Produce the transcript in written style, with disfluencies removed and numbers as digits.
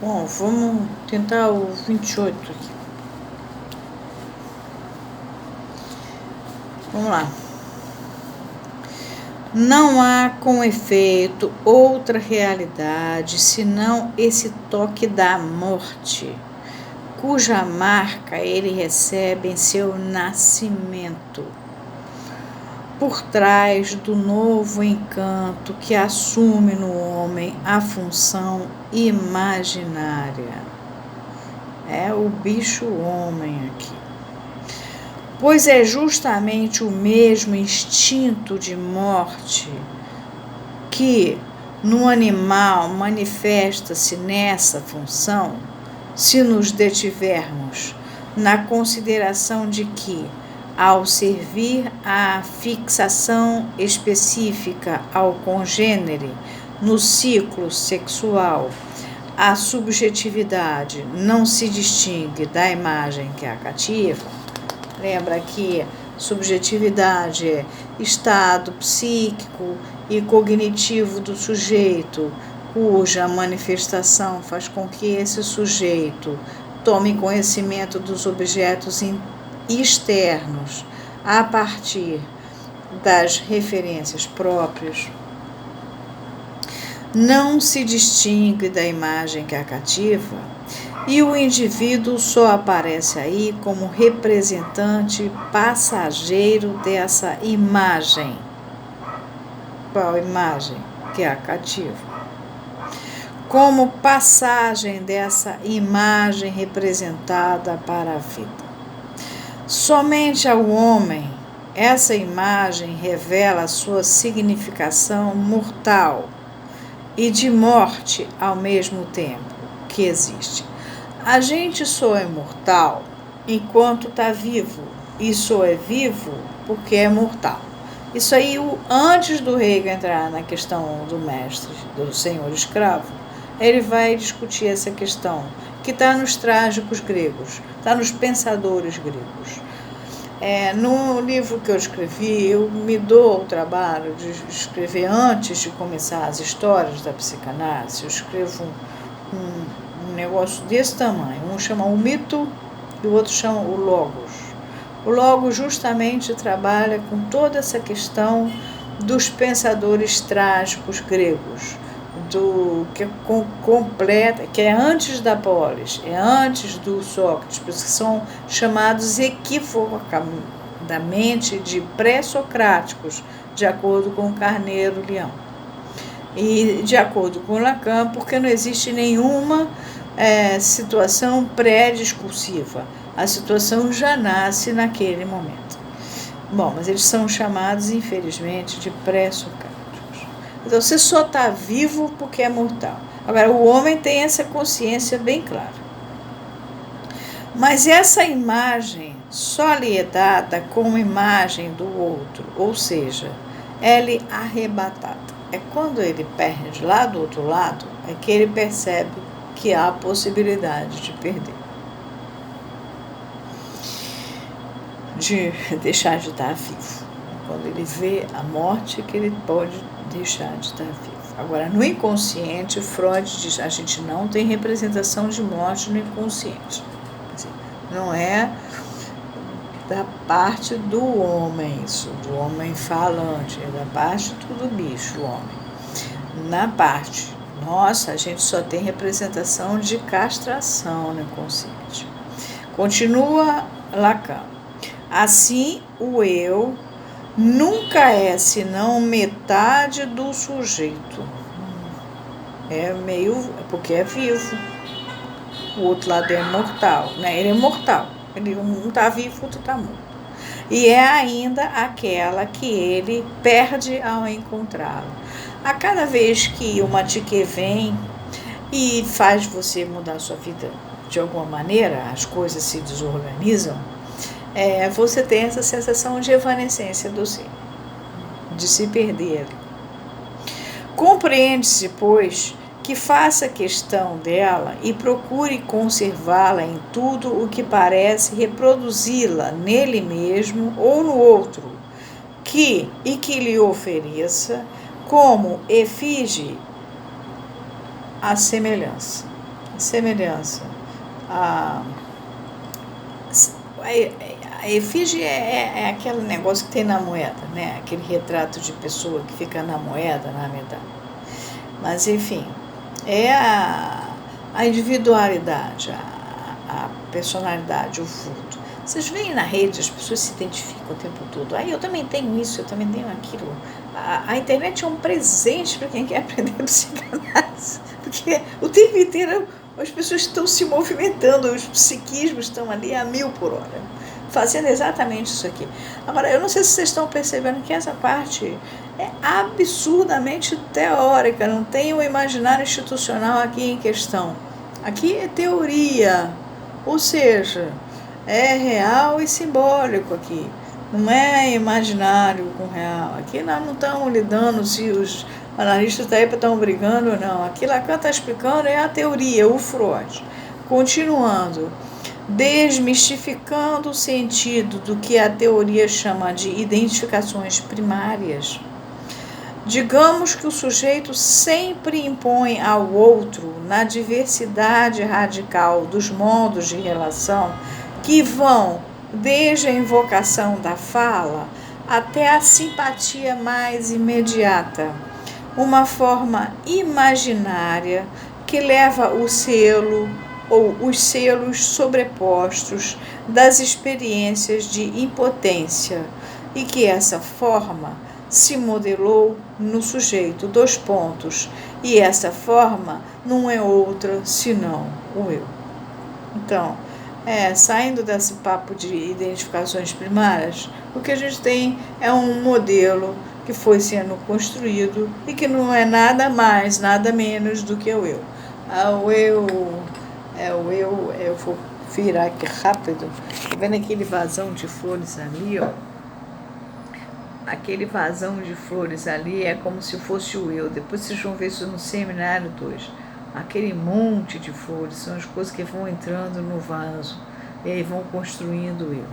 Bom, vamos tentar o 28 aqui. Vamos lá. Não há, com efeito, outra realidade senão esse toque da morte, cuja marca ele recebe em seu nascimento, por trás do novo encanto que assume no homem a função imaginária. É o bicho-homem aqui. Pois é justamente o mesmo instinto de morte que no animal manifesta-se nessa função, se nos detivermos na consideração de que, ao servir à fixação específica ao congênere no ciclo sexual, a subjetividade não se distingue da imagem que a cativa. Lembra que subjetividade é estado psíquico e cognitivo do sujeito, cuja manifestação faz com que esse sujeito tome conhecimento dos objetos externos a partir das referências próprias. Não se distingue da imagem que a cativa, e o indivíduo só aparece aí como representante passageiro dessa imagem. Qual imagem? Que a cativa. Como passagem dessa imagem representada para a vida. Somente ao homem, essa imagem revela sua significação mortal e de morte ao mesmo tempo que existe. A gente só é mortal enquanto está vivo, e só é vivo porque é mortal. Isso aí, antes do Hegel entrar na questão do mestre, do senhor escravo, ele vai discutir essa questão, que está nos trágicos gregos, está nos pensadores gregos. No livro que eu escrevi, eu me dou o trabalho de escrever antes de começar as histórias da psicanálise. Eu escrevo um negócio desse tamanho. Um chama o mito e o outro chama o logos. O logos justamente trabalha com toda essa questão dos pensadores trágicos gregos, que completa, que é antes da polis, é antes do Sócrates, por isso que são chamados equivocadamente de pré-socráticos, de acordo com Carneiro Leão. E de acordo com Lacan, porque não existe nenhuma situação pré-discursiva. A situação já nasce naquele momento. Bom, mas eles são chamados, infelizmente, de pré-socráticos. Então, você só está vivo porque é mortal. Agora, o homem tem essa consciência bem clara. Mas essa imagem só lhe é dada como imagem do outro, ou seja, ela é arrebatada. É quando ele perde lá do outro lado, é que ele percebe que há a possibilidade de perder. De deixar de estar vivo. Quando ele vê a morte, que ele pode deixar de estar vivo. Agora, no inconsciente, Freud diz que a gente não tem representação de morte no inconsciente. Não é da parte do homem, isso, do homem falante, é da parte do bicho, o homem. Na parte nossa, a gente só tem representação de castração no inconsciente. Continua Lacan. Assim, o eu nunca é senão metade do sujeito. Porque é vivo. O outro lado é mortal, né? Ele é mortal. Um está vivo, o outro está morto. E é ainda aquela que ele perde ao encontrá-la. A cada vez que uma tique vem e faz você mudar a sua vida de alguma maneira, as coisas se desorganizam, você tem essa sensação de evanescência do ser, de se perder. Compreende-se, pois, que faça questão dela e procure conservá-la em tudo o que parece reproduzi-la nele mesmo ou no outro, que lhe ofereça como efígie a semelhança. semelhança. A, a efígie é aquele negócio que tem na moeda, né? Aquele retrato de pessoa que fica na moeda, na medalha. Mas, enfim, é a individualidade, a personalidade, o vulto. Vocês veem na rede, as pessoas se identificam o tempo todo. Eu também tenho isso, eu também tenho aquilo. A internet é um presente para quem quer aprender psicanálise, porque o tempo inteiro as pessoas estão se movimentando, os psiquismos estão ali a 1000 por hora, fazendo exatamente isso aqui. Agora, eu não sei se vocês estão percebendo que essa parte é absurdamente teórica, não tem o imaginário institucional aqui em questão. Aqui é teoria, ou seja, é real e simbólico aqui. Não é imaginário com real. Aqui nós não estamos lidando se os analistas da EPA estão brigando ou não. Aqui Lacan está explicando é a teoria, o Freud. Continuando, desmistificando o sentido do que a teoria chama de identificações primárias. Digamos que o sujeito sempre impõe ao outro, na diversidade radical dos modos de relação, que vão desde a invocação da fala até a simpatia mais imediata, uma forma imaginária que leva o selo ou os selos sobrepostos das experiências de impotência, e que essa forma se modelou no sujeito, e essa forma não é outra senão o eu. Então, saindo desse papo de identificações primárias, o que a gente tem é um modelo que foi sendo construído e que não é nada mais, nada menos do que o eu. Eu vou virar aqui rápido, tá vendo aquele vazão de flores ali, ó? Aquele vazão de flores ali é como se fosse o eu. Depois vocês vão ver isso no seminário 2. Aquele monte de flores são as coisas que vão entrando no vaso e aí vão construindo o eu.